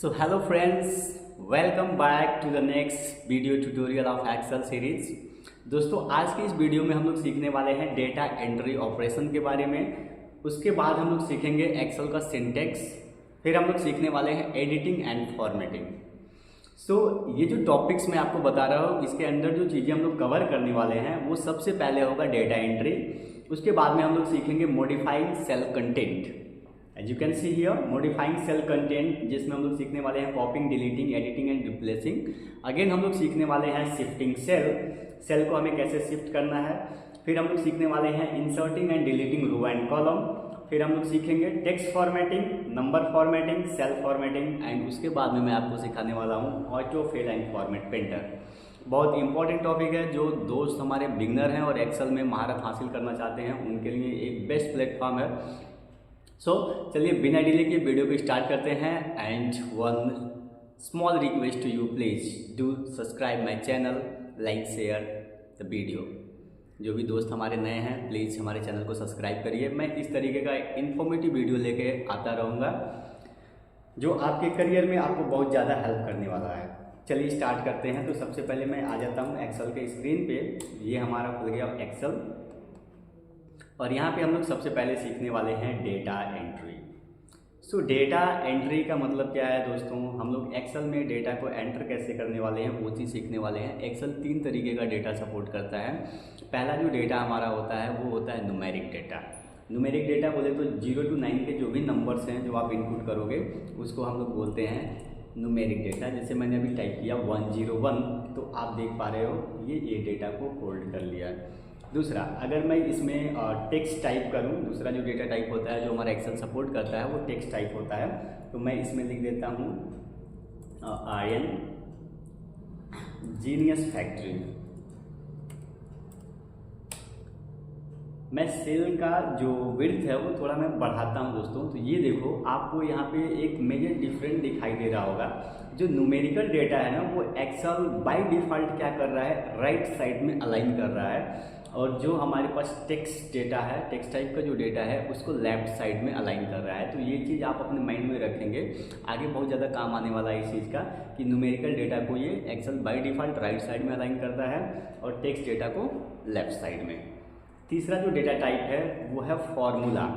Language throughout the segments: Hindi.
So hello friends, welcome back to the next video tutorial of Excel series। दोस्तों आज की इस वीडियो में हम लोग सीखने वाले हैं डेटा एंट्री ऑपरेशन के बारे में। उसके बाद हम लोग सीखेंगे एक्सेल का सिंटेक्स, फिर हम लोग सीखने वाले हैं एडिटिंग एंड फॉर्मेटिंग। ये जो टॉपिक्स मैं आपको बता रहा हूँ इसके अंदर जो चीज़ें हम लोग कवर करने वाले हैं वो सबसे पहले होगा डेटा एंट्री। उसके बाद में हम लोग सीखेंगे modifying cell content. As you can see here modifying cell content, जिसमें हम लोग सीखने वाले हैं copying, deleting, editing and replacing. Again हम लोग सीखने वाले हैं शिफ्टिंग सेल को हमें कैसे शिफ्ट करना है। फिर हम लोग सीखने वाले हैं inserting and deleting row and column. फिर हम लोग सीखेंगे text formatting, number formatting, cell formatting and उसके बाद में मैं आपको सिखाने वाला हूँ auto fill and format painter. बहुत इंपॉर्टेंट टॉपिक है, जो दोस्त हमारे बिगनर हैं और एक्सेल में महारत हासिल करना चाहते हैं उनके लिए एक बेस्ट प्लेटफॉर्म है। चलिए बिना डिले के वीडियो को स्टार्ट करते हैं। And one small request to you, please do subscribe my channel, like share the video. जो भी दोस्त हमारे नए हैं प्लीज़ हमारे चैनल को सब्सक्राइब करिए। मैं इस तरीके का इन्फॉर्मेटिव वीडियो लेके आता रहूँगा जो आपके करियर में आपको बहुत ज़्यादा हेल्प करने वाला है। चलिए स्टार्ट करते हैं। तो सबसे पहले मैं आ जाता हूँ एक्सेल के स्क्रीन पे। ये हमारा खुल गया एक्सेल और यहाँ पे हम लोग सबसे पहले सीखने वाले हैं डेटा एंट्री। डेटा एंट्री का मतलब क्या है दोस्तों, हम लोग एक्सेल में डेटा को एंटर कैसे करने वाले हैं वो चीज़ सीखने वाले हैं। एक्सेल 3 तरीके का डेटा सपोर्ट करता है। पहला जो डेटा हमारा होता है वो होता है न्यूमेरिक डेटा। न्यूमेरिक डेटा बोले तो 0 to 9 के जो भी नंबर्स हैं जो आप इनपुट करोगे उसको हम लोग बोलते हैं न्यूमेरिक डेटा। जैसे मैंने अभी टाइप किया 101, तो आप देख पा रहे हो ये डेटा को होल्ड कर लिया है। दूसरा, अगर मैं इसमें टेक्स्ट टाइप करूं, दूसरा जो डेटा टाइप होता है जो हमारा एक्सेल सपोर्ट करता है वो टेक्स्ट टाइप होता है। तो मैं इसमें लिख देता हूं आयन जीनियस फैक्ट्री। मैं सेल का जो विड्थ है वो थोड़ा मैं बढ़ाता हूं दोस्तों। तो ये देखो आपको यहाँ पे एक मेजर डिफरेंस दिखाई दे रहा होगा। जो न्यूमेरिकल डेटा है ना वो एक्सेल बाय डिफ़ॉल्ट क्या कर रहा है, राइट साइड में अलाइन कर रहा है, और जो हमारे पास टेक्स्ट डेटा है, टेक्स्ट टाइप का जो डेटा है उसको लेफ्ट साइड में अलाइन कर रहा है। तो ये चीज़ आप अपने माइंड में रखेंगे, आगे बहुत ज़्यादा काम आने वाला है इस चीज़ का कि न्यूमेरिकल डेटा को ये Excel by default right side में अलाइन करता है और टेक्स्ट डेटा को लेफ्ट साइड में। तीसरा जो डेटा टाइप है वो है फॉर्मूला।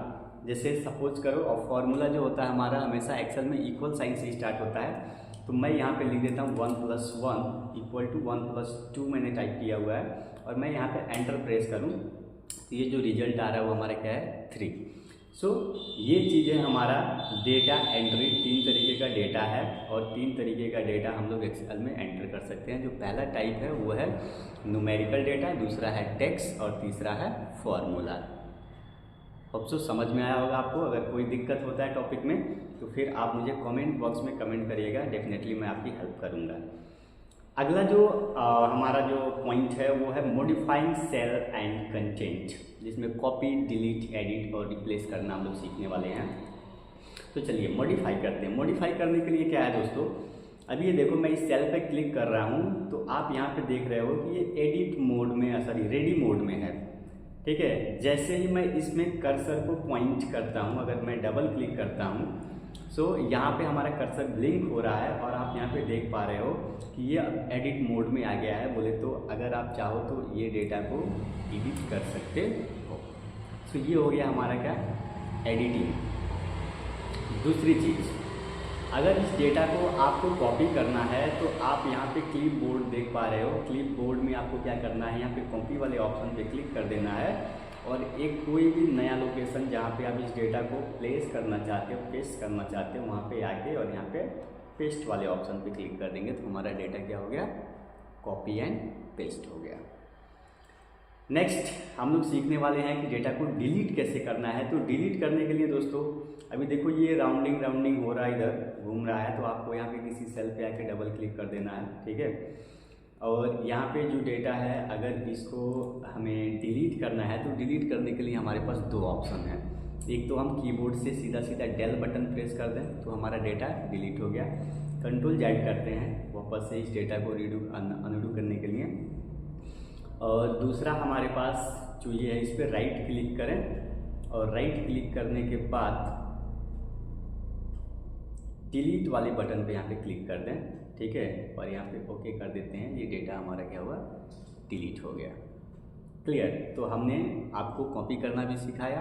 जैसे सपोज करो, और फॉर्मूला जो होता है हमारा हमेशा एक्सेल में इक्वल साइन से स्टार्ट होता है। तो मैं यहाँ पे लिख देता हूँ 1 + 1 = 1 + 2 मैंने टाइप किया हुआ है और मैं यहाँ पे एंटर प्रेस करूँ तो ये जो रिजल्ट आ रहा है वो हमारा क्या है 3। ये चीज़ें हमारा डेटा एंट्री 3 तरीके का डेटा है और 3 तरीके का डेटा हम लोग एक्सेल में एंटर कर सकते हैं। जो पहला टाइप है वो है न्यूमेरिकल डेटा, दूसरा है टेक्स्ट और तीसरा है फॉर्मूला। होप समझ में आया होगा आपको। अगर कोई दिक्कत होता है टॉपिक में तो फिर आप मुझे कमेंट बॉक्स में कमेंट करिएगा, डेफिनेटली मैं आपकी हेल्प करूँगा। अगला जो हमारा जो पॉइंट है वो है मॉडिफाइंग सेल एंड कंटेंट, जिसमें कॉपी, डिलीट, एडिट और रिप्लेस करना हम लोग सीखने वाले हैं। तो चलिए मॉडिफाई करते हैं। मॉडिफाई करने के लिए क्या है दोस्तों, अभी ये देखो मैं इस सेल पे क्लिक कर रहा हूँ तो आप यहाँ पे देख रहे हो कि ये एडिट मोड में, सॉरी रेडी मोड में है। ठीक है, जैसे ही मैं इसमें कर्सर को पॉइंट करता हूँ, अगर मैं डबल क्लिक करता हूँ यहाँ पे हमारा कर्सर ब्लिंक हो रहा है और आप यहाँ पे देख पा रहे हो कि ये एडिट मोड में आ गया है। बोले तो अगर आप चाहो तो ये डेटा को एडिट कर सकते हो। ये हो गया हमारा क्या, एडिटिंग। दूसरी चीज़, अगर इस डेटा को आपको कॉपी करना है तो आप यहाँ पे क्लिप बोर्ड देख पा रहे हो। क्लिप बोर्ड में आपको क्या करना है, यहाँ पे कॉपी वाले ऑप्शन पे क्लिक कर देना है और एक कोई भी नया लोकेशन जहाँ पे आप इस डेटा को प्लेस करना चाहते हो, पेस्ट करना चाहते हो, वहाँ पे आके और यहाँ पे पेस्ट वाले ऑप्शन पे क्लिक कर देंगे तो हमारा डेटा क्या हो गया, कॉपी एंड पेस्ट हो गया। नेक्स्ट हम लोग सीखने वाले हैं कि डेटा को डिलीट कैसे करना है। तो डिलीट करने के लिए दोस्तों अभी देखो ये राउंडिंग हो रहा है, इधर घूम रहा है, तो आपको यहाँ पे किसी सेल पे आके डबल क्लिक कर देना है। ठीक है, और यहाँ पे जो डेटा है अगर इसको हमें डिलीट करना है तो डिलीट करने के लिए हमारे पास 2 ऑप्शन हैं। एक तो हम कीबोर्ड से सीधा डेल बटन प्रेस कर दें तो हमारा डेटा डिलीट हो गया। Ctrl+Z करते हैं वापस से इस डेटा को अनडू करने के लिए। और दूसरा हमारे पास जो ये है, इस पर राइट क्लिक करें और राइट क्लिक करने के बाद डिलीट वाले बटन पे यहाँ पे क्लिक कर दें, ठीक है, और यहाँ पे ओके कर देते हैं। ये डेटा हमारा क्या हुआ, डिलीट हो गया। क्लियर। तो हमने आपको कॉपी करना भी सिखाया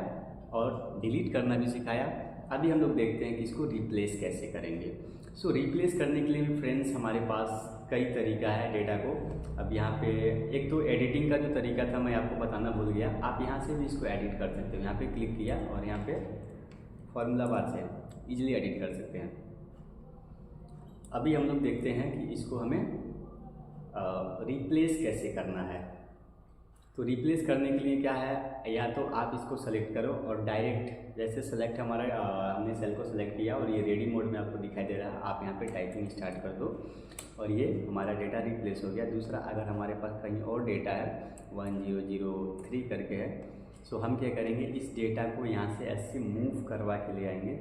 और डिलीट करना भी सिखाया। अभी हम लोग देखते हैं कि इसको रिप्लेस कैसे करेंगे। सो रिप्लेस करने के लिए भी फ्रेंड्स हमारे पास कई तरीका है डेटा को। अब यहाँ पे एक तो एडिटिंग का जो तरीका था मैं आपको बताना भूल गया, आप यहाँ से भी इसको एडिट कर सकते हो। यहाँ पे क्लिक किया और यहाँ पे फॉर्मूला बार से इजीली एडिट कर सकते हैं। अभी हम लोग देखते हैं कि इसको हमें रिप्लेस कैसे करना है। तो रिप्लेस करने के लिए क्या है, या तो आप इसको सेलेक्ट करो और डायरेक्ट जैसे सेलेक्ट हमारा हमने सेल को सेलेक्ट किया और ये रेडी मोड में आपको दिखाई दे रहा है, आप यहाँ पे टाइपिंग स्टार्ट कर दो और ये हमारा डेटा रिप्लेस हो गया। दूसरा, अगर हमारे पास कहीं और डेटा है 1003 करके है, सो हम क्या करेंगे, इस डेटा को यहाँ से ऐसे मूव करवा के ले आएंगे।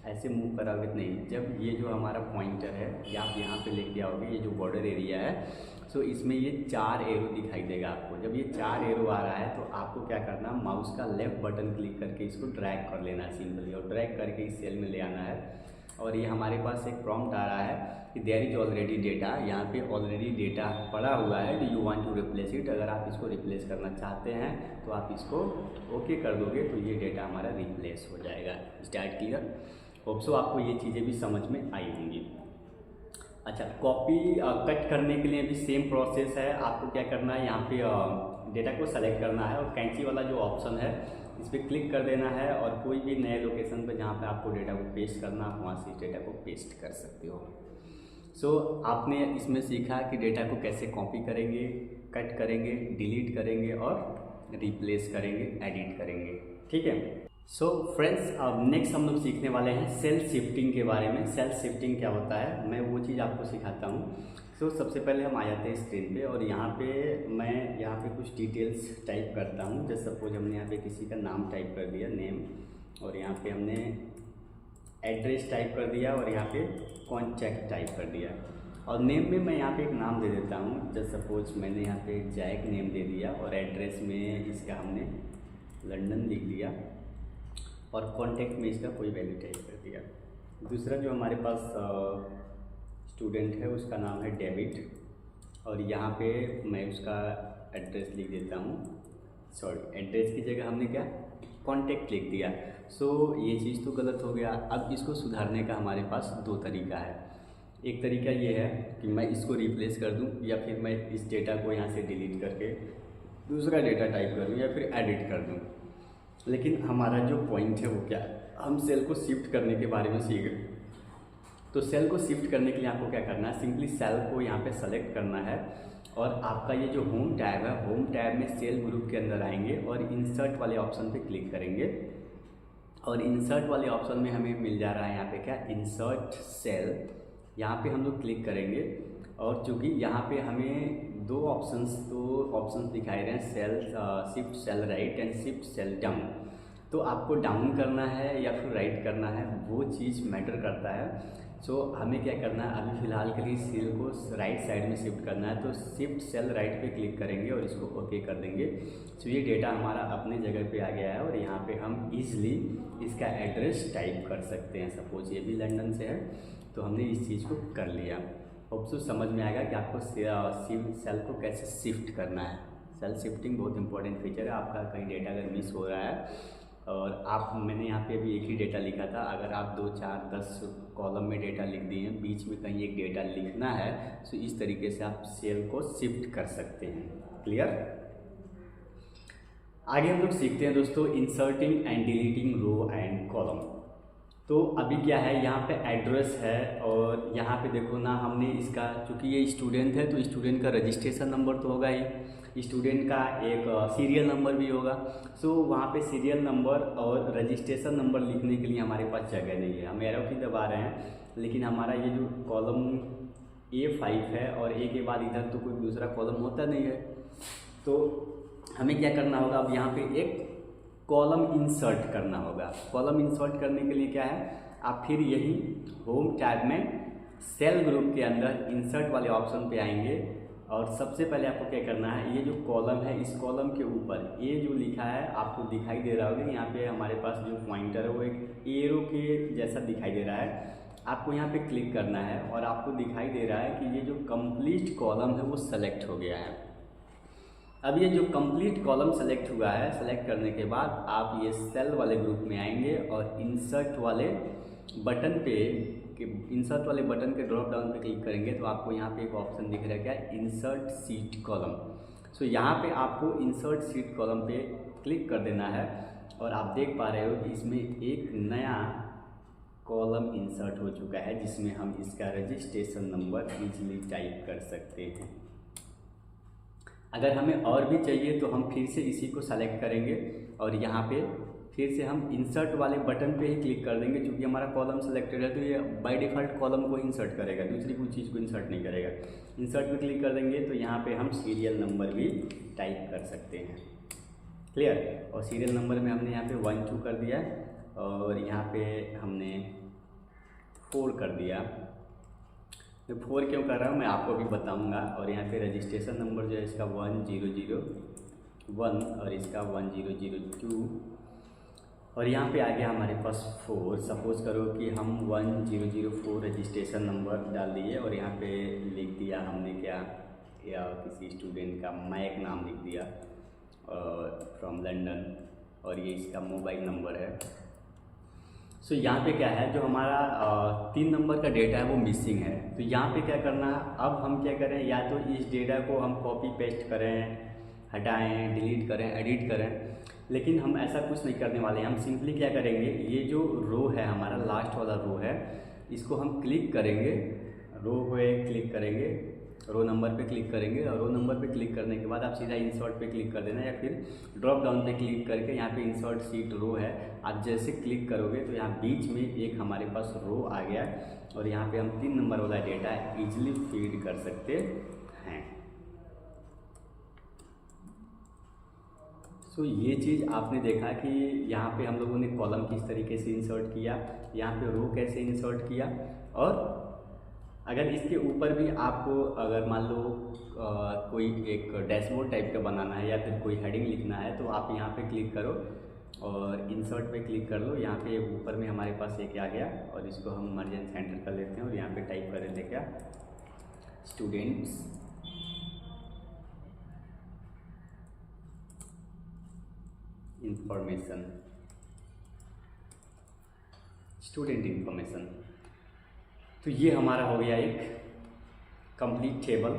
ऐसे मूव कराओगे नहीं, जब ये जो हमारा पॉइंटर है या आप यहाँ पे लेके आओगे, ये जो बॉर्डर एरिया है, सो इसमें ये 4 एरो दिखाई देगा आपको। जब ये 4 एरो आ रहा है तो आपको क्या करना, माउस का लेफ्ट बटन क्लिक करके इसको ड्रैग कर लेना है सिंपली, और ड्रैग करके इस सेल में ले आना है। और ये हमारे पास एक प्रॉम्प्ट आ रहा है कि देयर इज ऑलरेडी डेटा, यहाँ पे ऑलरेडी डेटा पड़ा हुआ है, do you want to replace it. अगर आप इसको रिप्लेस करना चाहते हैं तो आप इसको ओके कर दोगे तो ये डेटा हमारा रिप्लेस हो जाएगा। Start clear. होप सो आपको ये चीज़ें भी समझ में आई होंगी। अच्छा, कॉपी कट करने के लिए भी सेम प्रोसेस है। आपको क्या करना है, यहाँ पे डेटा को सेलेक्ट करना है और कैंची वाला जो ऑप्शन है इस पर क्लिक कर देना है और कोई भी नए लोकेशन पे जहाँ पे आपको डेटा को पेस्ट करना, आप वहाँ से डेटा को पेस्ट कर सकते हो। सो आपने इसमें सीखा कि डेटा को कैसे कॉपी करेंगे, कट करेंगे, डिलीट करेंगे और रिप्लेस करेंगे, एडिट करेंगे, ठीक है। सो फ्रेंड्स, अब नेक्स्ट हम लोग सीखने वाले हैं सेल शिफ्टिंग के बारे में। सेल शिफ्टिंग क्या होता है, मैं वो चीज़ आपको सिखाता हूँ। सो सबसे पहले हम आ जाते हैं स्क्रीन पे और यहाँ पे मैं यहाँ पे कुछ डिटेल्स टाइप करता हूँ। जैसे सपोज हमने यहाँ पे किसी का नाम टाइप कर दिया, नेम, और यहाँ पे हमने एड्रेस टाइप कर दिया और यहाँ पे कॉन्टैक्ट टाइप कर दिया। और नेम में मैं यहाँ पे एक नाम दे देता हूँ। जैसे सपोज मैंने यहाँ पे जैक नेम दे दिया और एड्रेस में इसका हमने लंदन लिख दिया और कॉन्टैक्ट में इसका कोई वैल्यू टाइप कर दिया। दूसरा जो हमारे पास स्टूडेंट है उसका नाम है डेविड और यहाँ पे मैं उसका एड्रेस लिख देता हूँ। सॉरी, एड्रेस की जगह हमने क्या कॉन्टैक्ट लिख दिया। सो ये चीज़ तो गलत हो गया। अब इसको सुधारने का हमारे पास 2 तरीका है। एक तरीका ये है कि मैं इसको रिप्लेस कर दूँ या फिर मैं इस डेटा को यहाँ से डिलीट करके दूसरा डेटा टाइप कर दूँ या फिर एडिट कर दूँ। लेकिन हमारा जो पॉइंट है वो क्या है, हम सेल को शिफ्ट करने के बारे में सीख रहे। तो सेल को शिफ्ट करने के लिए आपको क्या करना है, सिंपली सेल को यहाँ पे सेलेक्ट करना है और आपका ये जो होम टैब है, होम टैब में सेल ग्रुप के अंदर आएंगे और इंसर्ट वाले ऑप्शन पे क्लिक करेंगे और इंसर्ट वाले ऑप्शन में हमें मिल जा रहा है यहाँ पे क्या, इंसर्ट सेल। यहाँ पे हम लोग क्लिक करेंगे और चूँकि यहाँ पे हमें दो ऑप्शंस दिखाई रहे हैं, cell shift cell right and shift cell down. तो आपको डाउन करना है या फिर राइट करना है वो चीज़ मैटर करता है। सो हमें क्या करना है, अभी फ़िलहाल के लिए सेल को राइट साइड में शिफ्ट करना है। तो शिफ्ट सेल राइट पे क्लिक करेंगे और इसको ओके कर देंगे। सो ये डेटा हमारा अपने जगह पे आ गया है और यहाँ पे हम इजीली इसका एड्रेस टाइप कर सकते हैं। सपोज ये भी लंदन से है तो हमने इस चीज़ को कर लिया। होप सो समझ में आएगा कि आपको सेल को कैसे शिफ्ट करना है। सेल शिफ्टिंग बहुत इंपॉर्टेंट फीचर है। आपका कहीं डेटा अगर मिस हो रहा है और मैंने यहाँ पे अभी एक ही डेटा लिखा था, अगर आप 2, 4, 10 कॉलम में डेटा लिख दिए, बीच में कहीं एक डेटा लिखना है, तो इस तरीके से आप सेल को शिफ्ट कर सकते हैं। क्लियर। आगे हम लोग सीखते हैं दोस्तों inserting and deleting row and column. तो अभी क्या है, यहाँ पे एड्रेस है और यहाँ पे देखो ना, हमने इसका, चूँकि ये स्टूडेंट है तो स्टूडेंट का रजिस्ट्रेशन नंबर तो होगा ही, स्टूडेंट का एक सीरियल नंबर भी होगा। सो वहाँ पे सीरियल नंबर और रजिस्ट्रेशन नंबर लिखने के लिए हमारे पास जगह नहीं है। हम एरो की दबा रहे हैं लेकिन हमारा ये जो कॉलम A5 है और A के बाद इधर तो कोई दूसरा कॉलम होता नहीं है। तो हमें क्या करना होगा, अब यहाँ पे एक कॉलम इंसर्ट करना होगा। कॉलम इंसर्ट करने के लिए क्या है, आप फिर यही होम टैब में सेल ग्रुप के अंदर इंसर्ट वाले ऑप्शन पे आएंगे और सबसे पहले आपको क्या करना है, ये जो कॉलम है इस कॉलम के ऊपर ये जो लिखा है आपको दिखाई दे रहा होगा। यहाँ पे हमारे पास जो पॉइंटर है वो एक एरो के जैसा दिखाई दे रहा है। आपको यहाँ पे क्लिक करना है और आपको दिखाई दे रहा है कि ये जो कंप्लीट कॉलम है वो सेलेक्ट हो गया है। अब ये जो कंप्लीट कॉलम सेलेक्ट हुआ है, सेलेक्ट करने के बाद आप ये सेल वाले ग्रुप में आएंगे और इंसर्ट वाले बटन के ड्रॉप डाउन पे क्लिक करेंगे तो आपको यहाँ पे एक ऑप्शन दिख रहा है, क्या है, इंसर्ट सीट कॉलम। सो यहाँ पे आपको इंसर्ट सीट कॉलम पे क्लिक कर देना है और आप देख पा रहे हो कि इसमें एक नया कॉलम इंसर्ट हो चुका है जिसमें हम इसका रजिस्ट्रेशन नंबर इजीली टाइप कर सकते हैं। अगर हमें और भी चाहिए तो हम फिर से इसी को सेलेक्ट करेंगे और यहाँ पे फिर से हम इंसर्ट वाले बटन पे ही क्लिक कर देंगे। क्योंकि हमारा कॉलम सेलेक्टेड है तो ये बाय डिफ़ॉल्ट कॉलम को इंसर्ट करेगा, दूसरी कोई चीज़ को इंसर्ट नहीं करेगा। इंसर्ट पे क्लिक कर देंगे तो यहाँ पे हम सीरियल नंबर भी टाइप कर सकते हैं। क्लियर। और सीरियल नंबर में हमने यहाँ पे 1 2 कर दिया और यहाँ पे हमने 4 कर दिया। तो 4 क्यों कर रहा हूँ मैं आपको भी बताऊँगा। और यहाँ पे रजिस्ट्रेशन नंबर जो है इसका 1001 और इसका 1002 और यहाँ पे आ गया हमारे पास 4। सपोज़ करो कि हम 1004 रजिस्ट्रेशन नंबर डाल दिए और यहाँ पे लिख दिया हमने क्या, या किसी स्टूडेंट का मैक नाम लिख दिया फ्रॉम लंदन और ये इसका मोबाइल नंबर है। सो यहाँ पे क्या है, जो हमारा 3 नंबर का डेटा है वो मिसिंग है। तो यहाँ पे क्या करना है, अब हम क्या करें, या तो इस डेटा को हम कॉपी पेस्ट करें, हटाएं, डिलीट करें, एडिट करें, लेकिन हम ऐसा कुछ नहीं करने वाले हैं। हम सिंपली क्या करेंगे, ये जो रो है हमारा लास्ट वाला रो है, इसको हम क्लिक करेंगे, रो पे क्लिक करेंगे, रो नंबर पे क्लिक करेंगे और रो नंबर पे क्लिक करने के बाद आप सीधा इंसर्ट पे क्लिक कर देना या फिर ड्रॉप डाउन पे क्लिक करके यहाँ पे इंसर्ट सीट रो है, आप जैसे क्लिक करोगे तो यहाँ बीच में एक हमारे पास रो आ गया और यहाँ पे हम 3 नंबर वाला डेटा ईजिली फीड कर सकते हैं। तो ये चीज़ आपने देखा कि यहाँ पे हम लोगों ने कॉलम किस तरीके से इंसर्ट किया, यहाँ पे रो कैसे इंसर्ट किया। और अगर इसके ऊपर भी आपको अगर मान लो कोई एक डैशबोर्ड टाइप का बनाना है या फिर कोई हेडिंग लिखना है तो आप यहाँ पे क्लिक करो और इंसर्ट पे क्लिक कर लो। यहाँ पे ऊपर में हमारे पास एक आ गया और इसको हम मर्जन सेंटर कर लेते हैं और यहाँ पे टाइप कर देते हैं क्या, स्टूडेंट्स इंफॉर्मेशन, स्टूडेंट इंफॉर्मेशन। तो ये हमारा हो गया एक कंप्लीट टेबल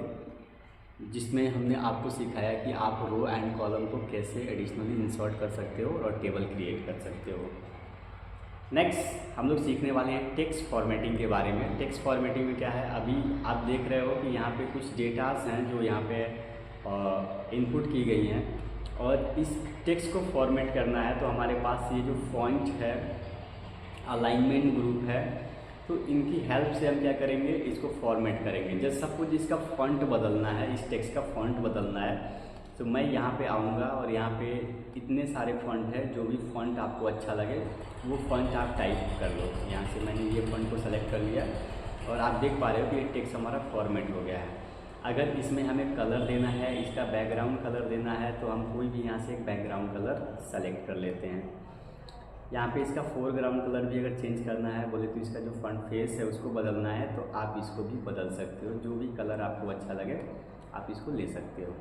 जिसमें हमने आपको सिखाया कि आप रो एंड कॉलम को कैसे एडिशनली इंसर्ट कर सकते हो और टेबल क्रिएट कर सकते हो। नेक्स्ट हम लोग सीखने वाले हैं टेक्स्ट फॉर्मेटिंग के बारे में। टेक्स्ट फॉर्मेटिंग में क्या है, अभी आप देख रहे हो कि यहाँ पे कुछ डेटास हैं जो यहाँ पे इनपुट की गई हैं और इस टेक्स्ट को फॉर्मेट करना है तो हमारे पास ये जो फॉन्ट है, अलाइनमेंट ग्रुप है, तो इनकी हेल्प से हम क्या करेंगे, इसको फॉर्मेट करेंगे। जब सपोज इसका फॉन्ट बदलना है, इस टेक्स्ट का फॉन्ट बदलना है तो मैं यहाँ पे आऊँगा और यहाँ पे इतने सारे फॉन्ट है, जो भी फॉन्ट आपको अच्छा लगे वो फॉन्ट आप टाइप कर लो। यहाँ से मैंने ये फॉन्ट को सेलेक्ट कर लिया और आप देख पा रहे हो कि ये टेक्स्ट हमारा फॉर्मेट हो गया है। अगर इसमें हमें कलर देना है, इसका बैकग्राउंड कलर देना है तो हम कोई भी यहाँ से एक बैकग्राउंड कलर सेलेक्ट कर लेते हैं। यहाँ पे इसका फोरग्राउंड कलर भी अगर चेंज करना है बोले तो इसका जो फ्रंट फेस है उसको बदलना है तो आप इसको भी बदल सकते हो। जो भी कलर आपको अच्छा लगे आप इसको ले सकते हो।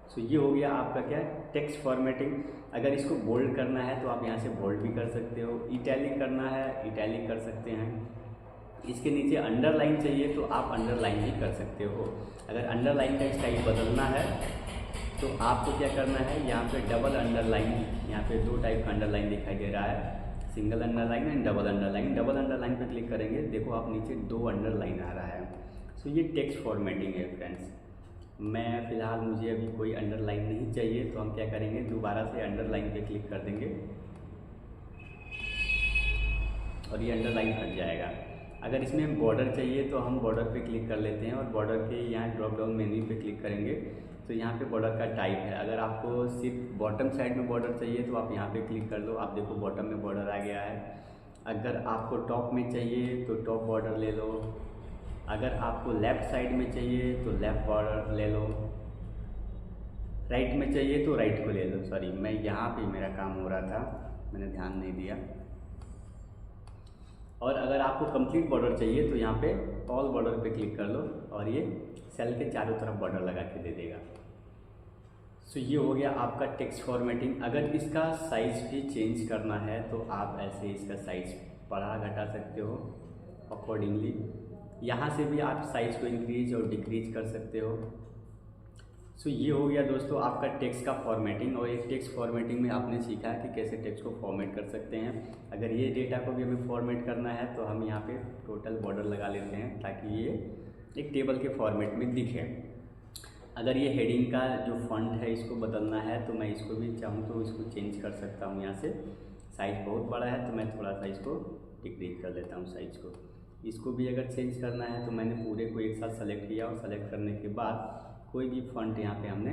सो ये हो गया आपका क्या, टेक्स्ट फॉर्मेटिंग। अगर इसको बोल्ड करना है तो आप यहाँ से बोल्ड भी कर सकते हो, इटैलिक करना है इटैलिक कर सकते हैं, इसके नीचे अंडरलाइन चाहिए तो आप अंडरलाइन भी कर सकते हो। अगर अंडरलाइन का स्टाइल बदलना है तो आपको क्या करना है, यहाँ पे डबल अंडरलाइन, यहाँ पे 2 टाइप का अंडरलाइन दिखाई दे रहा है, single underline and double underline. Double underline पे क्लिक करेंगे, देखो आप नीचे 2 अंडरलाइन आ रहा है। सो ये टेक्स्ट फॉर्मेटिंग है फ्रेंड्स। मैं फ़िलहाल मुझे अभी कोई अंडरलाइन नहीं चाहिए तो हम क्या करेंगे, दोबारा से अंडरलाइन पे क्लिक कर देंगे और ये अंडरलाइन हट जाएगा। अगर इसमें हम बॉर्डर चाहिए तो हम बॉर्डर पे क्लिक कर लेते हैं और बॉर्डर के यहाँ ड्रॉप डाउन मेन्यू पे क्लिक करेंगे तो यहाँ पे बॉर्डर का टाइप है। अगर आपको सिर्फ बॉटम साइड में बॉर्डर चाहिए तो आप यहाँ पे क्लिक कर लो, आप देखो बॉटम में बॉर्डर आ गया है। अगर आपको टॉप में चाहिए तो टॉप बॉर्डर ले लो, अगर आपको लेफ़्ट साइड में चाहिए तो लेफ़्ट बॉर्डर ले लो, राइट में चाहिए तो राइट को ले लो। सॉरी, मैं यहाँ पे मेरा काम हो रहा था, मैंने ध्यान नहीं दिया। और अगर आपको कंप्लीट बॉर्डर चाहिए तो यहाँ पे ऑल बॉर्डर पे क्लिक कर लो और ये सेल के चारों तरफ बॉर्डर लगा के दे देगा। सो ये हो गया आपका टेक्स्ट फॉर्मेटिंग। अगर इसका साइज़ भी चेंज करना है तो आप ऐसे इसका साइज़ बढ़ा घटा सकते हो अकॉर्डिंगली। यहाँ से भी आप साइज़ को इंक्रीज और डिक्रीज कर सकते हो। सो ये हो गया दोस्तों आपका टेक्स्ट का फॉर्मेटिंग। और एक टेक्स्ट फॉर्मेटिंग में आपने सीखा कि कैसे टेक्स्ट को फॉर्मेट कर सकते हैं। अगर ये डेटा को भी हमें फॉर्मेट करना है तो हम यहाँ पे टोटल बॉर्डर लगा लेते हैं ताकि ये एक टेबल के फॉर्मेट में दिखे। अगर ये हेडिंग का जो फॉन्ट है इसको बदलना है तो मैं इसको भी चाहूँ तो इसको चेंज कर सकता हूँ। यहाँ से साइज़ बहुत बड़ा है तो मैं थोड़ा सा इसको डिक्रीज कर लेता हूँ साइज़ को। इसको भी अगर चेंज करना है तो मैंने पूरे को एक साथ सेलेक्ट किया और सेलेक्ट करने के बाद कोई भी फॉन्ट यहाँ पे हमने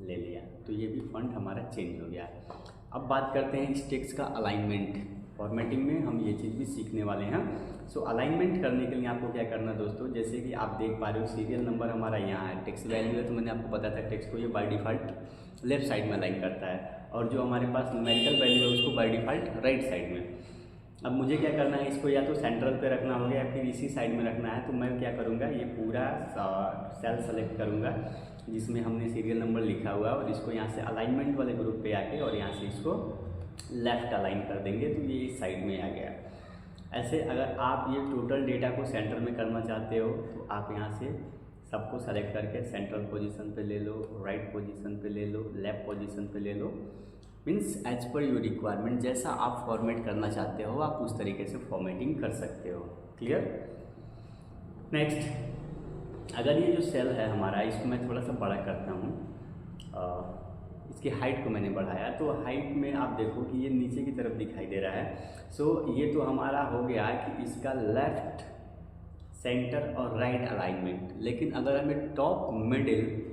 ले लिया तो ये भी फॉन्ट हमारा चेंज हो गया। अब बात करते हैं इस टेक्स्ट का अलाइनमेंट। फॉर्मेटिंग में हम ये चीज़ भी सीखने वाले हैं। सो अलाइनमेंट करने के लिए आपको क्या करना है दोस्तों, जैसे कि आप देख पा रहे हो सीरियल नंबर हमारा यहाँ है, टेक्स्ट वैल्यू है तो मैंने आपको बताया था टेक्स्ट को ये बाय डिफ़ॉल्ट लेफ्ट साइड में अलाइन करता है और जो हमारे पास न्यूमेरिकल वैल्यू है उसको बाय डिफ़ॉल्ट राइट साइड में। अब मुझे क्या करना है, इसको या तो सेंट्रल पे रखना होगा या फिर इसी साइड में रखना है। तो मैं क्या करूँगा, ये पूरा सेल सेलेक्ट करूँगा जिसमें हमने सीरियल नंबर लिखा हुआ है और इसको यहाँ से अलाइनमेंट वाले ग्रुप पे आके और यहाँ से इसको लेफ़्ट अलाइन कर देंगे तो ये इस साइड में आ गया। ऐसे अगर आप ये टोटल डेटा को सेंटर में करना चाहते हो तो आप यहाँ से सबको सेलेक्ट करके सेंट्रल पोजीशन पे ले लो, राइट पोजीशन पे ले लो, लेफ़्ट पोजीशन पे ले लो। Means as per your requirement, जैसा आप फॉर्मेट करना चाहते हो आप उस तरीके से फॉर्मेटिंग कर सकते हो। क्लियर। नेक्स्ट, अगर ये जो सेल है हमारा इसको मैं थोड़ा सा बड़ा करता हूँ, इसकी हाइट को मैंने बढ़ाया तो हाइट में आप देखो कि ये नीचे की तरफ दिखाई दे रहा है। सो ये तो हमारा हो गया कि इसका लेफ़्ट, सेंटर और राइट अलाइनमेंट। लेकिन अगर हमें टॉप, मिडिल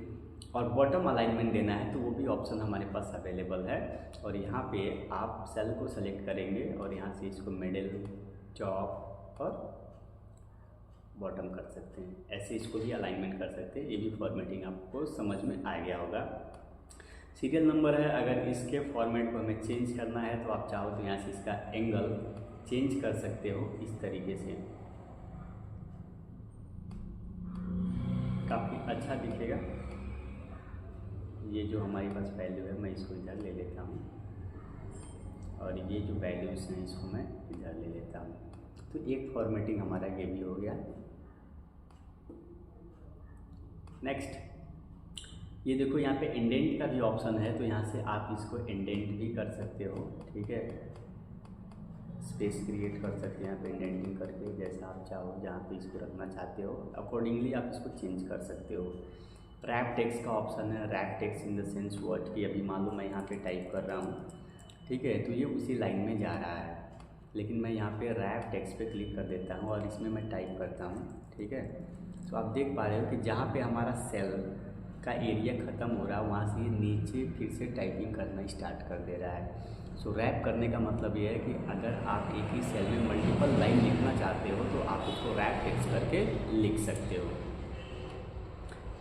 और बॉटम अलाइनमेंट देना है तो वो भी ऑप्शन हमारे पास अवेलेबल है। और यहाँ पे आप सेल को सेलेक्ट करेंगे और यहाँ से इसको मिडिल, टॉप और बॉटम कर सकते हैं। ऐसे इसको भी अलाइनमेंट कर सकते हैं। ये भी फॉर्मेटिंग आपको समझ में आ गया होगा। सीरियल नंबर है, अगर इसके फॉर्मेट को हमें चेंज करना है तो आप चाहो तो यहाँ से इसका एंगल चेंज कर सकते हो इस तरीके से, काफ़ी अच्छा दिखेगा। ये जो हमारे पास वैल्यू है मैं इसको इधर ले लेता हूँ और ये जो वैल्यूज़ हैं इसको मैं इधर ले लेता हूँ। तो एक फॉर्मेटिंग हमारा ये भी हो गया। नेक्स्ट, ये देखो यहाँ पे इंडेंट का भी ऑप्शन है तो यहाँ से आप इसको इंडेंट भी कर सकते हो। ठीक है, स्पेस क्रिएट कर सकते हैं यहाँ पे इंडेंटिंग करके, जैसा आप चाहो जहाँ पे इसको रखना चाहते हो अकॉर्डिंगली आप इसको चेंज कर सकते हो। रैप टेक्स्ट का ऑप्शन है, wrap text in the sense word की अभी मान लो मैं यहाँ पे टाइप कर रहा हूँ, ठीक है, तो ये उसी लाइन में जा रहा है। लेकिन मैं यहाँ पे रैप टेक्स्ट पे क्लिक कर देता हूँ और इसमें मैं टाइप करता हूँ। ठीक है, तो आप देख पा रहे हो कि जहाँ पे हमारा सेल का एरिया ख़त्म हो रहा है वहाँ से ये नीचे फिर से टाइपिंग करना स्टार्ट कर दे रहा है। सो रैप करने का मतलब ये है कि अगर आप एक ही सेल में मल्टीपल लाइन लिखना चाहते हो तो आप उसको रैप टेक्स्ट करके लिख सकते हो।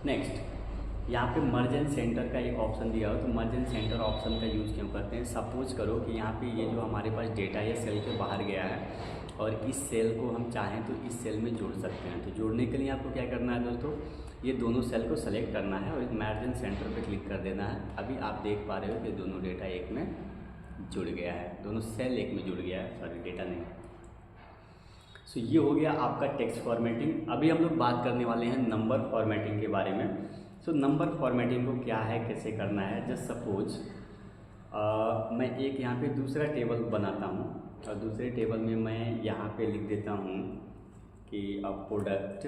नेक्स्ट, यहाँ पे मर्ज एंड सेंटर का एक ऑप्शन दिया हो तो मर्ज एंड सेंटर ऑप्शन का यूज़ क्यों करते हैं। सपोज करो कि यहाँ पे ये जो हमारे पास डेटा है सेल के बाहर गया है और इस सेल को हम चाहें तो इस सेल में जोड़ सकते हैं। तो जोड़ने के लिए आपको क्या करना है दोस्तों, ये दोनों सेल को सेलेक्ट करना है और इस मर्ज एंड सेंटर पे क्लिक कर देना है। अभी आप देख पा रहे हो कि दोनों डेटा एक में जुड़ गया है, दोनों सेल एक में जुड़ गया है, सॉरी डेटा नहीं। सो ये हो गया आपका टेक्स्ट फॉर्मेटिंग। अभी हम लोग बात करने वाले हैं नंबर फॉर्मेटिंग के बारे में। सो नंबर फॉर्मेटिंग को क्या है, कैसे करना है। जस्ट सपोज मैं एक यहाँ पे दूसरा टेबल बनाता हूँ और दूसरे टेबल में मैं यहाँ पे लिख देता हूँ कि प्रोडक्ट,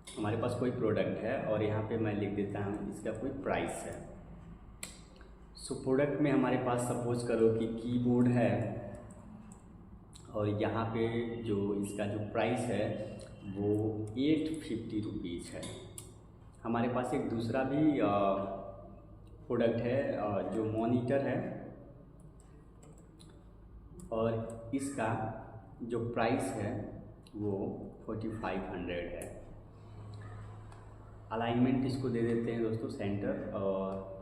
हमारे पास कोई प्रोडक्ट है और यहाँ पे मैं लिख देता हूँ इसका कोई प्राइस है। सो प्रोडक्ट में हमारे पास सपोज करो कि कीबोर्ड है और यहाँ पे जो इसका जो प्राइस है वो 850 रुपीज़ है। हमारे पास एक दूसरा भी प्रोडक्ट है जो मॉनिटर है और इसका जो प्राइस है वो 4500 है। अलाइनमेंट इसको दे देते हैं दोस्तों सेंटर और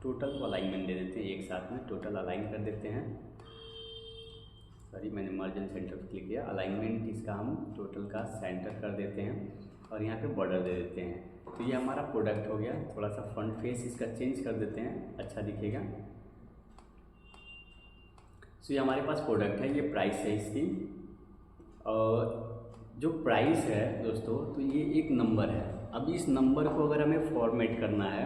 टोटल को अलाइनमेंट दे देते हैं एक साथ में, टोटल अलाइन कर देते हैं। सॉरी, मैंने मार्जिन सेंटर पर क्लिक किया। अलाइनमेंट इसका हम टोटल का सेंटर कर देते हैं और यहाँ पे बॉर्डर दे देते हैं। तो ये हमारा प्रोडक्ट हो गया। थोड़ा सा फ्रंट फेस इसका चेंज कर देते हैं, अच्छा दिखेगा। सो ये हमारे पास प्रोडक्ट है, ये प्राइस है इसकी। और जो प्राइस है दोस्तों, तो ये एक नंबर है। अब इस नंबर को अगर हमें फॉर्मेट करना है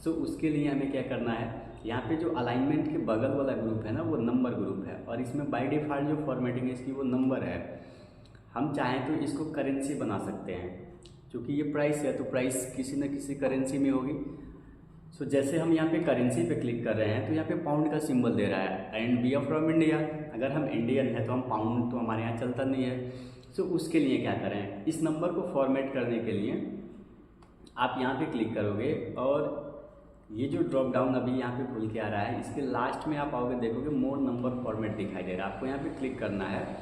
तो उसके लिए हमें क्या करना है, यहाँ पे जो अलाइनमेंट के बगल वाला ग्रुप है ना, वो नंबर ग्रुप है और इसमें बाय डिफ़ॉल्ट जो फॉर्मेटिंग है इसकी वो नंबर है। हम चाहें तो इसको करेंसी बना सकते हैं, क्योंकि ये प्राइस है तो प्राइस किसी न किसी करेंसी में होगी। सो जैसे हम यहाँ पे करेंसी पे क्लिक कर रहे हैं तो यहाँ पे पाउंड का सिंबल दे रहा है and we are from India. अगर हम इंडियन है तो हम पाउंड तो हमारे यहाँ चलता नहीं है। सो उसके लिए क्या करें, इस नंबर को फॉर्मेट करने के लिए आप यहाँ पे क्लिक करोगे और ये जो ड्रॉप डाउन अभी यहाँ पे खुल के आ रहा है, इसके लास्ट में आप आओगे, देखोगे मोर नंबर फॉर्मेट दिखाई दे रहा है। आपको यहाँ पे क्लिक करना है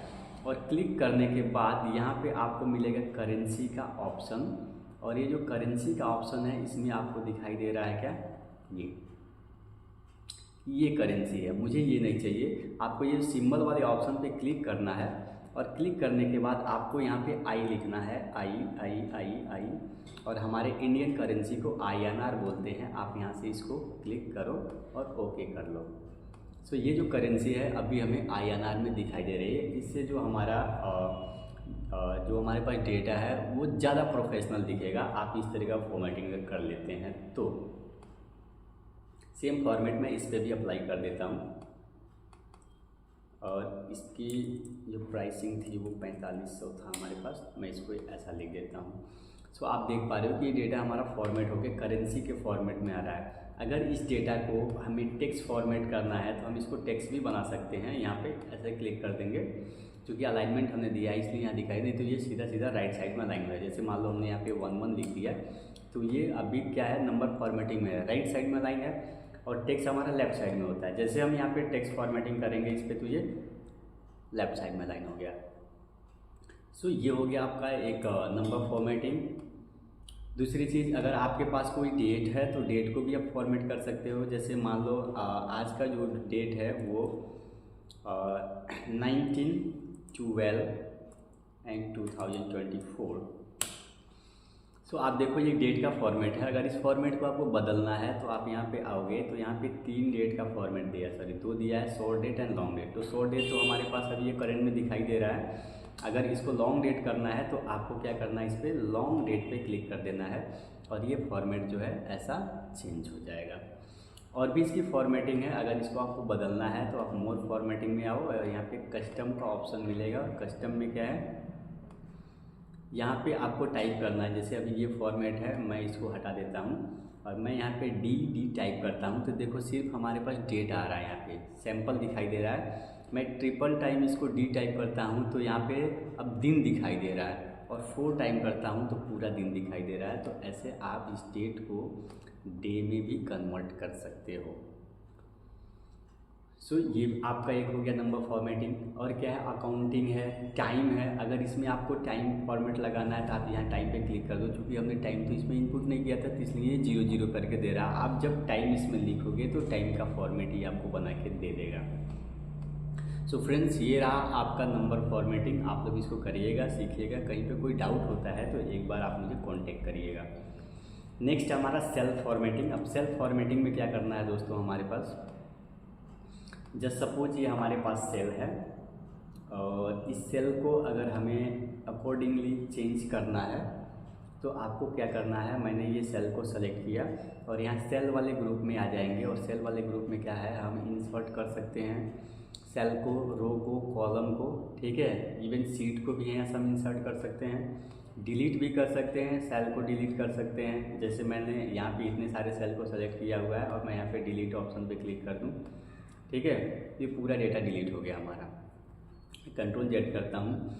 और क्लिक करने के बाद यहाँ पे आपको मिलेगा करेंसी का ऑप्शन। और ये जो करेंसी का ऑप्शन है इसमें आपको दिखाई दे रहा है क्या, ये करेंसी है, मुझे ये नहीं चाहिए। आपको ये सिंबल वाले ऑप्शन पे क्लिक करना है और क्लिक करने के बाद आपको यहाँ पे आई लिखना है, आई। और हमारे इंडियन करेंसी को INR बोलते हैं। आप यहाँ से इसको क्लिक करो और ओके कर लो। सो ये जो करेंसी है अभी हमें INR में दिखाई दे रही है। इससे जो हमारा पास डेटा है वो ज़्यादा प्रोफेशनल दिखेगा। आप इस तरह का फॉर्मेटिंग कर लेते हैं तो सेम फॉर्मेट में इस पर भी अप्लाई कर देता हूँ। और इसकी जो प्राइसिंग थी वो 4500 था हमारे पास, मैं इसको ऐसा लिख देता हूँ। सो आप देख पा रहे हो कि ये डेटा हमारा फॉर्मेट होकर करेंसी के फॉर्मेट में आ रहा है। अगर इस डेटा को हमें टेक्स्ट फॉर्मेट करना है तो हम इसको टेक्स्ट भी बना सकते हैं। यहाँ पे ऐसे क्लिक कर देंगे, क्योंकि अलाइनमेंट हमने दिया है इसलिए यहाँ दिखाई नहीं, तो ये सीधा सीधा राइट साइड में अलाइन है। जैसे मान लो हमने यहाँ पे 11 लिख दिया तो ये अभी क्या है, नंबर फॉर्मेटिंग में है, राइट साइड में अलाइन है और टेक्स्ट हमारा लेफ्ट साइड में होता है। जैसे हम यहाँ पे टेक्स्ट फॉर्मेटिंग करेंगे इस पर तो ये लेफ्ट साइड में अलाइन हो गया। सो ये हो गया आपका एक नंबर फॉर्मेटिंग। दूसरी चीज़, अगर आपके पास कोई डेट है तो डेट को भी आप फॉर्मेट कर सकते हो। जैसे मान लो आज का जो डेट है वो 19/12/2024। सो आप देखो ये डेट का फॉर्मेट है। अगर इस फॉर्मेट को आपको बदलना है तो आप यहाँ पे आओगे तो यहाँ पे 3 डेट का फॉर्मेट दिया है, सॉरी 2 दिया है, short date and long date. तो शॉर्ट डेट तो हमारे पास अभी ये करंट में दिखाई दे रहा है। अगर इसको लॉन्ग डेट करना है तो आपको क्या करना है, इस पर लॉन्ग डेट पे क्लिक कर देना है और ये फॉर्मेट जो है ऐसा चेंज हो जाएगा। और भी इसकी फॉर्मेटिंग है, अगर इसको आपको बदलना है तो आप मोर फॉर्मेटिंग में आओ और यहाँ पे कस्टम का ऑप्शन मिलेगा। और कस्टम में क्या है, यहाँ पे आपको टाइप करना है। जैसे अभी ये फॉर्मेट है, मैं इसको हटा देता हूँ और मैं यहाँ पे डी टाइप करता हूँ तो देखो सिर्फ हमारे पास डेट आ रहा है, यहाँ पे सैंपल दिखाई दे रहा है। मैं ट्रिपल टाइम इसको डी टाइप करता हूँ तो यहाँ पे अब दिन दिखाई दे रहा है, और 4 टाइम करता हूँ तो पूरा दिन दिखाई दे रहा है। तो ऐसे आप इस डेट को डे में भी कन्वर्ट कर सकते हो। सो ये आपका एक हो गया नंबर फॉर्मेटिंग। और क्या है, अकाउंटिंग है, टाइम है। अगर इसमें आपको टाइम फॉर्मेट लगाना है तो आप यहाँ टाइम पे क्लिक कर दो। चूँकि हमने टाइम तो इसमें इनपुट नहीं किया था तो इसलिए 00 करके दे रहा है। आप जब टाइम इसमें लिखोगे तो टाइम का फॉर्मेट ही आपको बना के दे देगा। सो फ्रेंड्स, ये रहा आपका नंबर फॉर्मेटिंग। आप लोग इसको करिएगा, सीखिएगा। कहीं पे कोई डाउट होता है तो एक बार आप मुझे कांटेक्ट करिएगा। नेक्स्ट हमारा सेल्फ फॉर्मेटिंग। अब सेल्फ फॉर्मेटिंग में क्या करना है दोस्तों, हमारे पास जस्ट सपोज ये हमारे पास सेल है और इस सेल को अगर हमें अकॉर्डिंगली चेंज करना है तो आपको क्या करना है, मैंने ये सेल को सेलेक्ट किया और यहाँ सेल वाले ग्रुप में आ जाएंगे। और सेल वाले ग्रुप में क्या है, हम इंसर्ट कर सकते हैं सेल को, रो को, कॉलम को, ठीक है। इवन सीट को भी यहाँ से हम इंसर्ट कर सकते हैं, डिलीट भी कर सकते हैं, सेल को डिलीट कर सकते हैं। जैसे मैंने यहाँ पे इतने सारे सेल को सेलेक्ट किया हुआ है और मैं यहाँ पे डिलीट ऑप्शन पे क्लिक कर दूँ, ठीक है। ये पूरा डेटा डिलीट हो गया हमारा। कंट्रोल Z करता हूँ।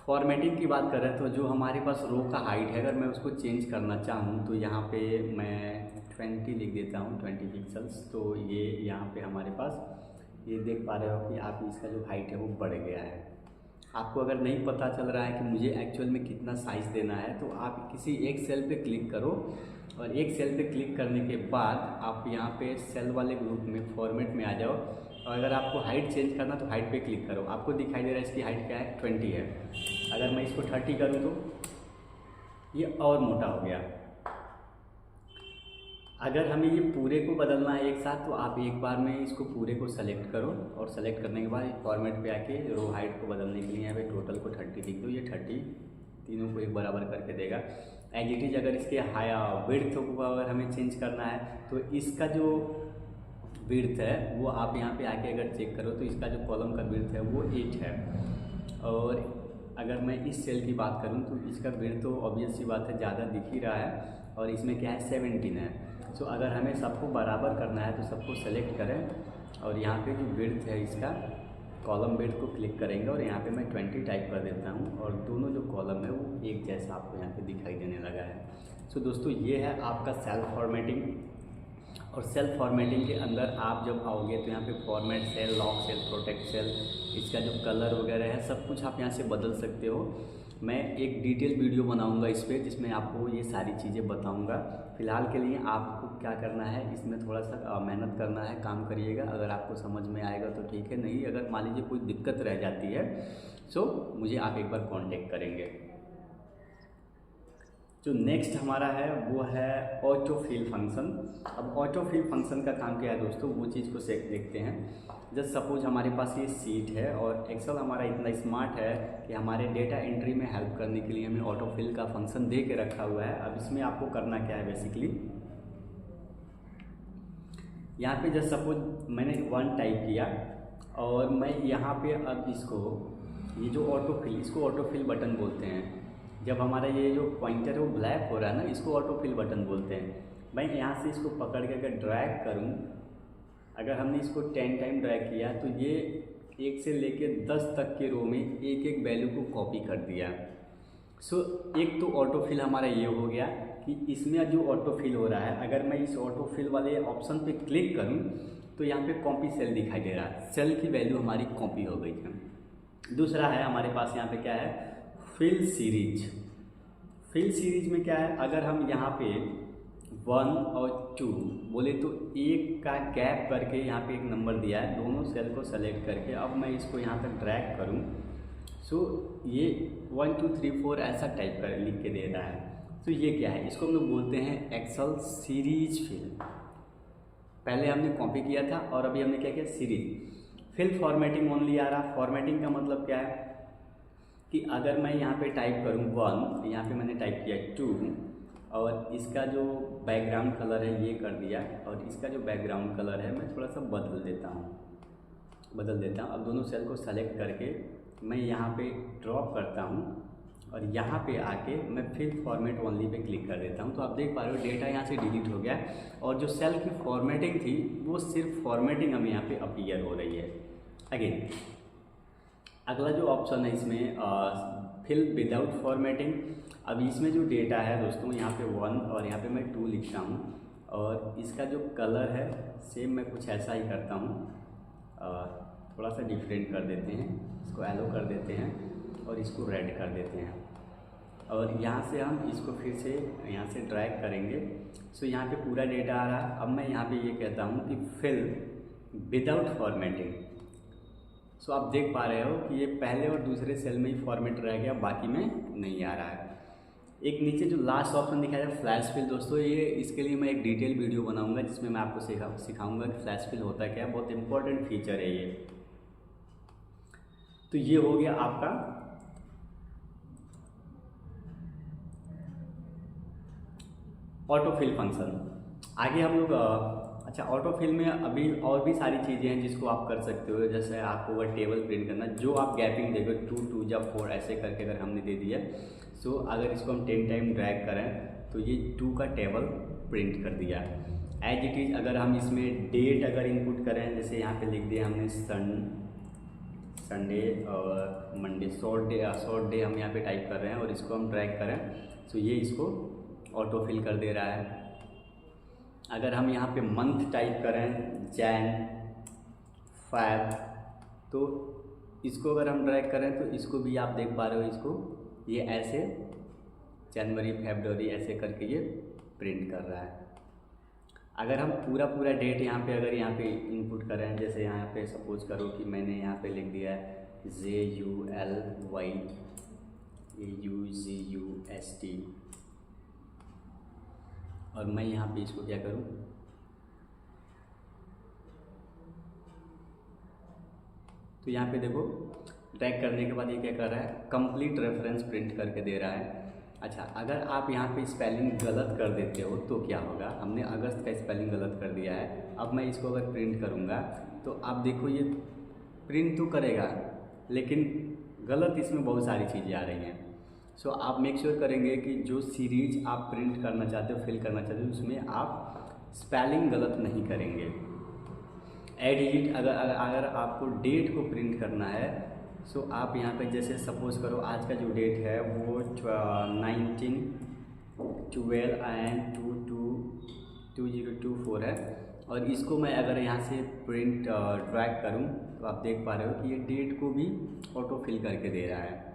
फॉर्मेटिंग की बात करें तो जो हमारे पास रो का हाइट है, अगर मैं उसको चेंज करना चाहूँ तो यहाँ पे मैं 20 लिख देता हूँ, 20 पिक्सल्स। तो ये यहाँ पे हमारे पास ये देख पा रहे हो कि आप इसका जो हाइट है वो बढ़ गया है। आपको अगर नहीं पता चल रहा है कि मुझे एक्चुअल में कितना साइज़ देना है तो आप किसी एक सेल पे क्लिक करो और एक सेल पे क्लिक करने के बाद आप यहाँ पे सेल वाले ग्रुप में फॉर्मेट में आ जाओ और अगर आपको हाइट चेंज करना तो हाइट पे क्लिक करो, आपको दिखाई दे रहा है इसकी हाइट क्या है 20 है। अगर मैं इसको 30 करूँ तो ये और मोटा हो गया। अगर हमें ये पूरे को बदलना है एक साथ तो आप एक बार में इसको पूरे को सेलेक्ट करो और सेलेक्ट करने के बाद फॉर्मेट पे आके रो हाइट को बदलने के लिए यहाँ पे टोटल को 30 लिख दो। ये 30 तीनों को एक बराबर करके देगा। एज इट इज अगर इसके विड्थ को अगर हमें चेंज करना है तो इसका जो विड्थ है वो आप यहाँ पे आके अगर चेक करो तो इसका जो कॉलम का विड्थ है वो 8 है। और अगर मैं इस सेल की बात करूँ तो इसका विड्थ तो ऑब्वियस सी बात है ज़्यादा दिख ही रहा है और इसमें क्या है 17 है। सो अगर हमें सबको बराबर करना है तो सबको सेलेक्ट करें और यहाँ पे जो विड्थ है इसका कॉलम विड्थ को क्लिक करेंगे और यहाँ पे मैं 20 टाइप कर देता हूँ और दोनों जो कॉलम है वो एक जैसा आपको यहाँ पे दिखाई देने लगा है। सो दोस्तों ये है आपका सेल्फ फॉर्मेटिंग। और सेल्फ फॉर्मेटिंग के अंदर आप जब आओगे तो यहाँ पे format cell, lock cell, protect cell, इसका जो कलर वगैरह है सब कुछ आप यहाँ से बदल सकते हो। मैं एक डिटेल वीडियो बनाऊंगा इस पर जिसमें आपको ये सारी चीज़ें बताऊंगा। फ़िलहाल के लिए आपको क्या करना है, इसमें थोड़ा सा मेहनत करना है, काम करिएगा। अगर आपको समझ में आएगा तो ठीक है, नहीं अगर मान लीजिए कोई दिक्कत रह जाती है सो मुझे आप एक बार कांटेक्ट करेंगे। जो नेक्स्ट हमारा है वो है ऑटो फिल फंक्शन। अब ऑटो फिल फंक्शन का काम क्या है दोस्तों, वो चीज़ को देखते हैं। जस्ट सपोज हमारे पास ये सीट है और एक्सेल हमारा इतना स्मार्ट है कि हमारे डेटा एंट्री में हेल्प करने के लिए हमें ऑटो फिल का फंक्शन दे के रखा हुआ है। अब इसमें आपको करना क्या है, बेसिकली यहाँ पे जस्ट सपोज मैंने 1 टाइप किया और मैं यहाँ पे अब इसको ये जो ऑटो फिल, इसको ऑटो फिल बटन बोलते हैं। जब हमारा ये जो पॉइंटर है वो ब्लैक हो रहा है ना, इसको ऑटो फिल बटन बोलते हैं। मैं यहाँ से इसको पकड़ के अगर ड्रैग करूँ, अगर हमने इसको 10 टाइम ड्रैग किया तो ये 1 से लेके 10 तक के रो में एक एक वैल्यू को कॉपी कर दिया। सो एक तो ऑटो फिल हमारा ये हो गया कि इसमें जो ऑटो फिल हो रहा है, अगर मैं इस ऑटो फिल वाले ऑप्शन पे क्लिक करूँ तो यहाँ पे कॉपी सेल दिखाई दे रहा है, सेल की वैल्यू हमारी कॉपी हो गई है। दूसरा है हमारे पास यहाँ पे क्या है, फिल सीरीज। फिल सीरीज में क्या है, अगर हम यहाँ पे 1 और 2 बोले तो एक का गैप करके यहाँ पे एक नंबर दिया है, दोनों सेल को सेलेक्ट करके अब मैं इसको यहाँ तक ड्रैग करूँ सो ये 1 2 3 4 ऐसा टाइप कर लिख के दे रहा है। तो ये क्या है, इसको हम लोग बोलते हैं एक्सेल सीरीज फिल। पहले हमने कॉपी किया था और अभी हमने क्या किया, सीरीज फिल। फॉर्मेटिंग ओनली आ रहा। फॉर्मेटिंग का मतलब क्या है कि अगर मैं यहाँ पे टाइप करूँ 1, यहाँ पे मैंने टाइप किया 2 और इसका जो बैकग्राउंड कलर है ये कर दिया और इसका जो बैकग्राउंड कलर है मैं थोड़ा सा बदल देता हूँ। अब दोनों सेल को सेलेक्ट करके मैं यहाँ पे ड्रॉप करता हूँ और यहाँ पे आके मैं फिर फॉर्मेट ओनली पे क्लिक कर देता हूँ। तो आप देख पा रहे हो डेटा यहाँ से डिलीट हो गया और जो सेल की फॉर्मेटिंग थी वो सिर्फ फॉर्मेटिंग हमें यहाँ पे अपीयर हो रही है। अगेन अगला जो ऑप्शन है इसमें फिल विदाउट फॉर्मेटिंग। अब इसमें जो डेटा है दोस्तों, यहाँ पे 1 और यहाँ पे मैं 2 लिखता हूँ और इसका जो कलर है सेम मैं कुछ ऐसा ही करता हूँ, थोड़ा सा डिफरेंट कर देते हैं, इसको येलो कर देते हैं और इसको रेड कर देते हैं और यहाँ से हम इसको फिर से यहाँ से ड्रैग करेंगे। सो यहाँ पे पूरा डेटा आ रहा। अब मैं यहाँ पे ये कहता हूँ कि फिल विदाउट फॉर्मेटिंग। सो आप देख पा रहे हो कि ये पहले और दूसरे सेल में ही फॉर्मेट रह गया, बाकी में नहीं आ रहा है। एक नीचे जो लास्ट ऑप्शन दिखाया है फ्लैश फिल, दोस्तों ये इसके लिए मैं एक डिटेल वीडियो बनाऊंगा जिसमें मैं आपको सिखाऊंगा कि फ्लैश फिल होता क्या है। बहुत इंपॉर्टेंट फीचर है ये। तो ये हो गया आपका ऑटो फिल फंक्शन। आगे हम लोग अच्छा ऑटो फिल में अभी और भी सारी चीज़ें हैं जिसको आप कर सकते हो। जैसे आपको अगर टेबल प्रिंट करना, जो आप गैपिंग देखो 2 2 या 4 ऐसे करके अगर हमने दे दिया सो अगर इसको हम 10 टाइम ड्रैग करें तो ये 2 का टेबल प्रिंट कर दिया। एज इट इज़ अगर हम इसमें डेट अगर इनपुट करें, जैसे यहाँ पे लिख दिया हमने संडे और मंडे, शॉर्ट डे हम यहाँ पे टाइप कर रहे हैं और इसको हम ड्रैग करें तो ये इसको ऑटो फिल कर दे रहा है। अगर हम यहाँ पे मंथ टाइप करें जैन 5 तो इसको अगर हम ड्रैग करें तो इसको भी आप देख पा रहे हो, इसको ये ऐसे जनवरी फरवरी ऐसे करके ये प्रिंट कर रहा है। अगर हम पूरा पूरा डेट यहाँ पे अगर यहाँ पे इनपुट करें, जैसे यहाँ पे सपोज करो कि मैंने यहाँ पे लिख दिया है JULYAUGUST और मैं यहाँ पे इसको क्या करूँ, तो यहाँ पे देखो ड्रैग करने के बाद ये क्या कर रहा है, कंप्लीट रेफरेंस प्रिंट करके दे रहा है। अच्छा, अगर आप यहाँ पे स्पेलिंग गलत कर देते हो तो क्या होगा, हमने अगस्त का स्पेलिंग गलत कर दिया है, अब मैं इसको अगर प्रिंट करूँगा तो आप देखो ये प्रिंट तो करेगा लेकिन गलत इसमें बहुत सारी चीज़ें आ रही हैं। सो आप मेक श्योर करेंगे कि जो सीरीज आप प्रिंट करना चाहते हो, फिल करना चाहते हो, उसमें आप स्पेलिंग गलत नहीं करेंगे। एडिट अगर आपको डेट को प्रिंट करना है, सो आप यहाँ पे जैसे सपोज करो आज का जो डेट है वो 19/12/2024 है और इसको मैं अगर यहाँ से प्रिंट ड्रैग करूँ तो आप देख पा रहे हो कि ये डेट को भी ऑटो फिल करके दे रहा है।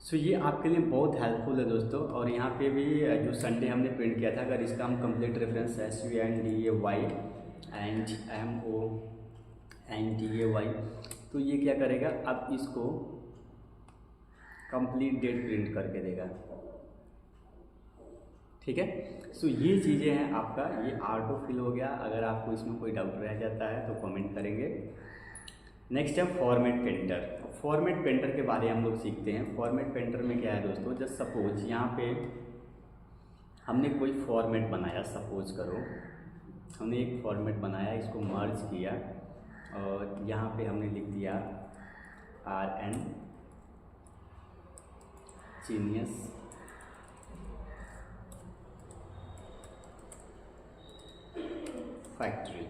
सो ये आपके लिए बहुत हेल्पफुल है दोस्तों। और यहाँ पे भी जो संडे हमने प्रिंट किया था, अगर इसका हम कंप्लीट रेफरेंस SUNDAY तो ये क्या करेगा, अब इसको कंप्लीट डेट प्रिंट करके देगा। ठीक है, सो ये चीज़ें हैं आपका, ये ऑटो फिल हो गया। अगर आपको इसमें कोई डाउट रह जाता है तो कमेंट करेंगे। नेक्स्ट है फॉर्मेट पेंटर। फॉर्मेट पेंटर के बारे में हम लोग सीखते हैं। फॉर्मेट पेंटर में क्या है दोस्तों, जस्ट सपोज यहाँ पे हमने कोई फॉर्मेट बनाया, सपोज करो हमने एक फॉर्मेट बनाया, इसको मर्ज किया और यहाँ पे हमने लिख दिया RN जीनियस फैक्ट्री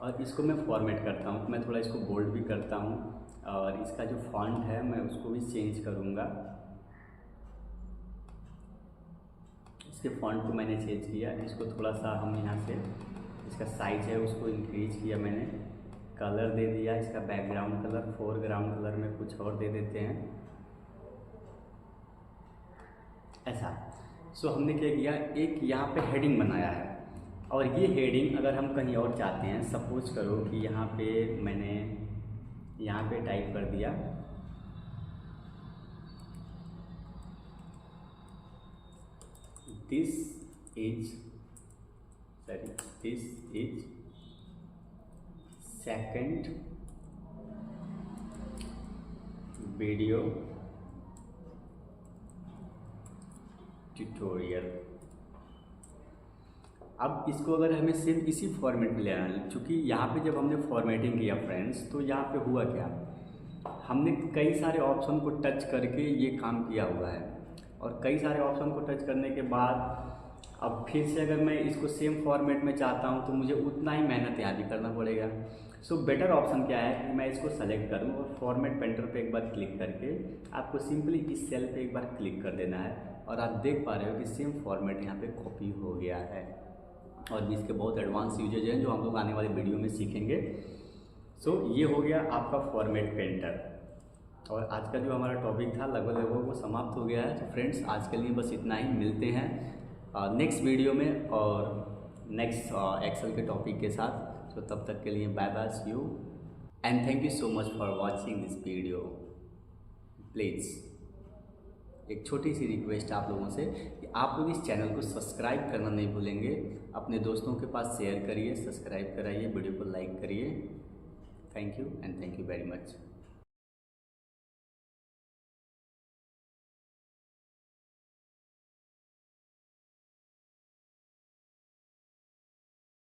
और इसको मैं फॉर्मेट करता हूँ। मैं थोड़ा इसको बोल्ड भी करता हूँ और इसका जो फॉन्ट है मैं उसको भी चेंज करूँगा। इसके फॉन्ट को मैंने चेंज किया, इसको थोड़ा सा हम यहाँ से इसका साइज है उसको इंक्रीज किया मैंने, कलर दे दिया, इसका बैकग्राउंड कलर फोरग्राउंड कलर में कुछ और दे देते हैं ऐसा। सो हमने क्या किया, एक यहाँ पे हेडिंग बनाया है और ये हेडिंग अगर हम कहीं और चाहते हैं, सपोज करो कि यहाँ पे मैंने यहाँ पे टाइप कर दिया this is second video tutorial. अब इसको अगर हमें सिर्फ इसी फॉर्मेट में ले आना, चूँकि यहाँ पे जब हमने फॉर्मेटिंग किया फ्रेंड्स, तो यहाँ पे हुआ क्या, हमने कई सारे ऑप्शन को टच करके ये काम किया हुआ है और कई सारे ऑप्शन को टच करने के बाद अब फिर से अगर मैं इसको सेम फॉर्मेट में चाहता हूँ तो मुझे उतना ही मेहनत यहाँ भी करना पड़ेगा। सो बेटर ऑप्शन क्या है कि मैं इसको सेलेक्ट करूँ और फॉर्मेट पेंटर पे एक बार क्लिक करके आपको सिंपली इस सेल पे एक बार क्लिक कर देना है और आप देख पा रहे हो कि सेम फॉर्मेट यहाँ पे कॉपी हो गया है और इसके बहुत एडवांस यूजेज हैं जो हम लोग आने वाले वीडियो में सीखेंगे। सो ये हो गया आपका फॉर्मेट पेंटर और आज का जो हमारा टॉपिक था लगभग वो समाप्त हो गया है। तो फ्रेंड्स आज के लिए बस इतना ही, मिलते हैं नेक्स्ट वीडियो में और नेक्स्ट एक्सेल के टॉपिक के साथ। तो तब तक के लिए bye bye, see you and thank you so much for watching this video. Please एक छोटी सी रिक्वेस्ट आप लोगों से कि आप लोग इस चैनल को सब्सक्राइब करना नहीं भूलेंगे, अपने दोस्तों के पास शेयर करिए, सब्सक्राइब कराइए, वीडियो को लाइक करिए। Thank you and thank you very much.